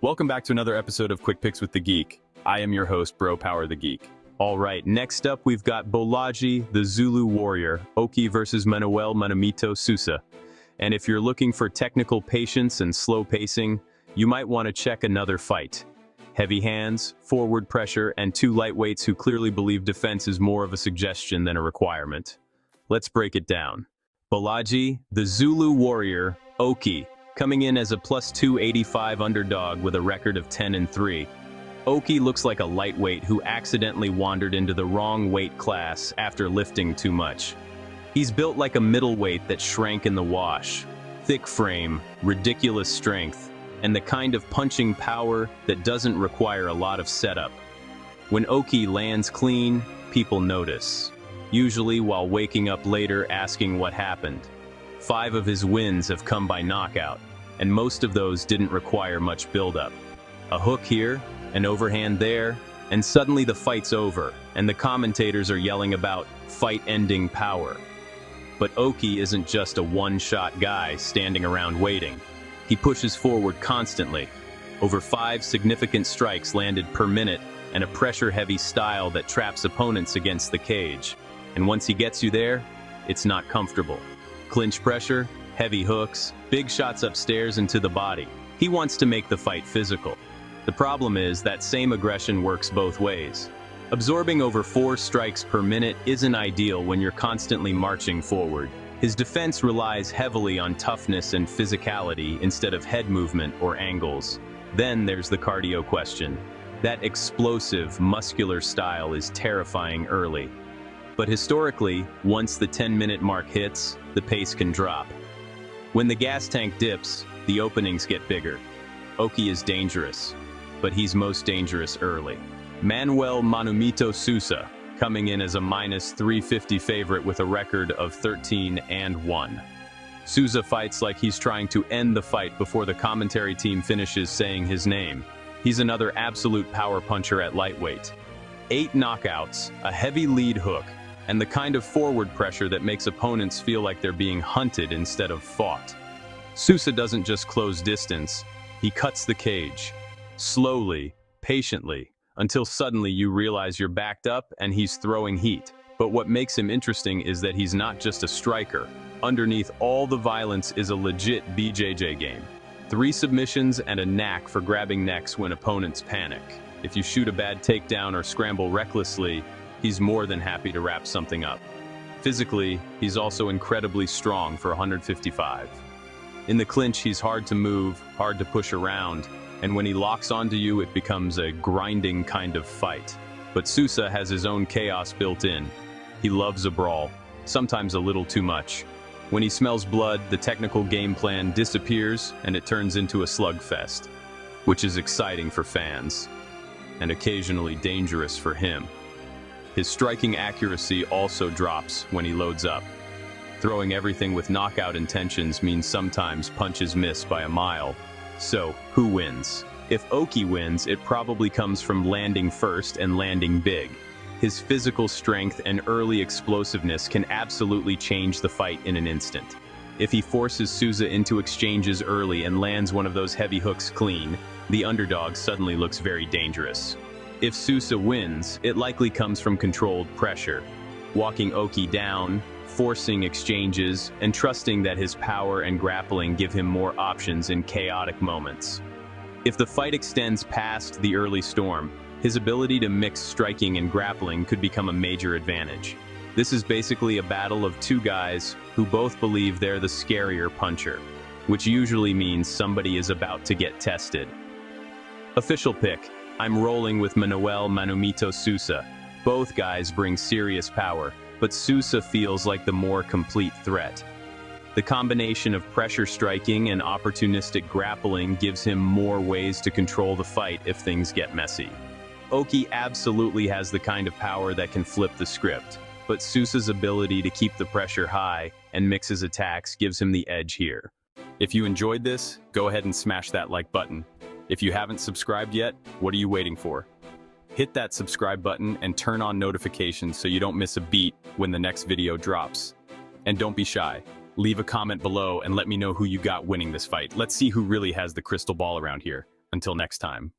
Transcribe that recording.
Welcome back to another episode of Quick Picks with the Geek. I am your host, Bro Power the Geek. All right, next up we've got Bolaji, the Zulu warrior, Oki versus Manoel Sousa. And if you're looking for technical patience and slow pacing, you might want to check another fight. Heavy hands, forward pressure, and two lightweights who clearly believe defense is more of a suggestion than a requirement. Let's break it down. Bolaji, the Zulu warrior, Oki, coming in as a plus 285 underdog with a record of 10-3. Oki looks like a lightweight who accidentally wandered into the wrong weight class after lifting too much. He's built like a middleweight that shrank in the wash. Thick frame, ridiculous strength, and the kind of punching power that doesn't require a lot of setup. When Oki lands clean, people notice, usually while waking up later asking what happened. 5 of his wins have come by knockout, and most of those didn't require much buildup. A hook here, an overhand there, and suddenly the fight's over, and the commentators are yelling about fight-ending power. But Oki isn't just a one-shot guy standing around waiting. He pushes forward constantly. Over 5 significant strikes landed per minute, and a pressure-heavy style that traps opponents against the cage. And once he gets you there, it's not comfortable. Clinch pressure, heavy hooks, big shots upstairs and to the body. He wants to make the fight physical. The problem is that same aggression works both ways. Absorbing over 4 strikes per minute isn't ideal when you're constantly marching forward. His defense relies heavily on toughness and physicality instead of head movement or angles. Then there's the cardio question. That explosive, muscular style is terrifying early. But historically, once the 10-minute mark hits, the pace can drop. When the gas tank dips, the openings get bigger. Oki is dangerous, but he's most dangerous early. Manoel Sousa, coming in as a minus 350 favorite with a record of 13-1. Sousa fights like he's trying to end the fight before the commentary team finishes saying his name. He's another absolute power puncher at lightweight. 8 knockouts, a heavy lead hook, and the kind of forward pressure that makes opponents feel like they're being hunted instead of fought. Sousa doesn't just close distance, he cuts the cage. Slowly, patiently, until suddenly you realize you're backed up and he's throwing heat. But what makes him interesting is that he's not just a striker. Underneath all the violence is a legit BJJ game. 3 submissions and a knack for grabbing necks when opponents panic. If you shoot a bad takedown or scramble recklessly, he's more than happy to wrap something up. Physically, he's also incredibly strong for 155. In the clinch, he's hard to move, hard to push around, and when he locks onto you, it becomes a grinding kind of fight. But Sousa has his own chaos built in. He loves a brawl, sometimes a little too much. When he smells blood, the technical game plan disappears and it turns into a slugfest, which is exciting for fans, and occasionally dangerous for him. His striking accuracy also drops when he loads up. Throwing everything with knockout intentions means sometimes punches miss by a mile. So, who wins? If Oki wins, it probably comes from landing first and landing big. His physical strength and early explosiveness can absolutely change the fight in an instant. If he forces Sousa into exchanges early and lands one of those heavy hooks clean, the underdog suddenly looks very dangerous. If Sousa wins, it likely comes from controlled pressure, walking Oki down, forcing exchanges, and trusting that his power and grappling give him more options in chaotic moments. If the fight extends past the early storm, his ability to mix striking and grappling could become a major advantage. This is basically a battle of 2 guys who both believe they're the scarier puncher, which usually means somebody is about to get tested. Official pick. I'm rolling with Manoel Sousa. Both guys bring serious power, but Sousa feels like the more complete threat. The combination of pressure striking and opportunistic grappling gives him more ways to control the fight if things get messy. Oki absolutely has the kind of power that can flip the script, but Sousa's ability to keep the pressure high and mix his attacks gives him the edge here. If you enjoyed this, go ahead and smash that like button. If you haven't subscribed yet, what are you waiting for? Hit that subscribe button and turn on notifications so you don't miss a beat when the next video drops. And don't be shy. Leave a comment below and let me know who you got winning this fight. Let's see who really has the crystal ball around here. Until next time.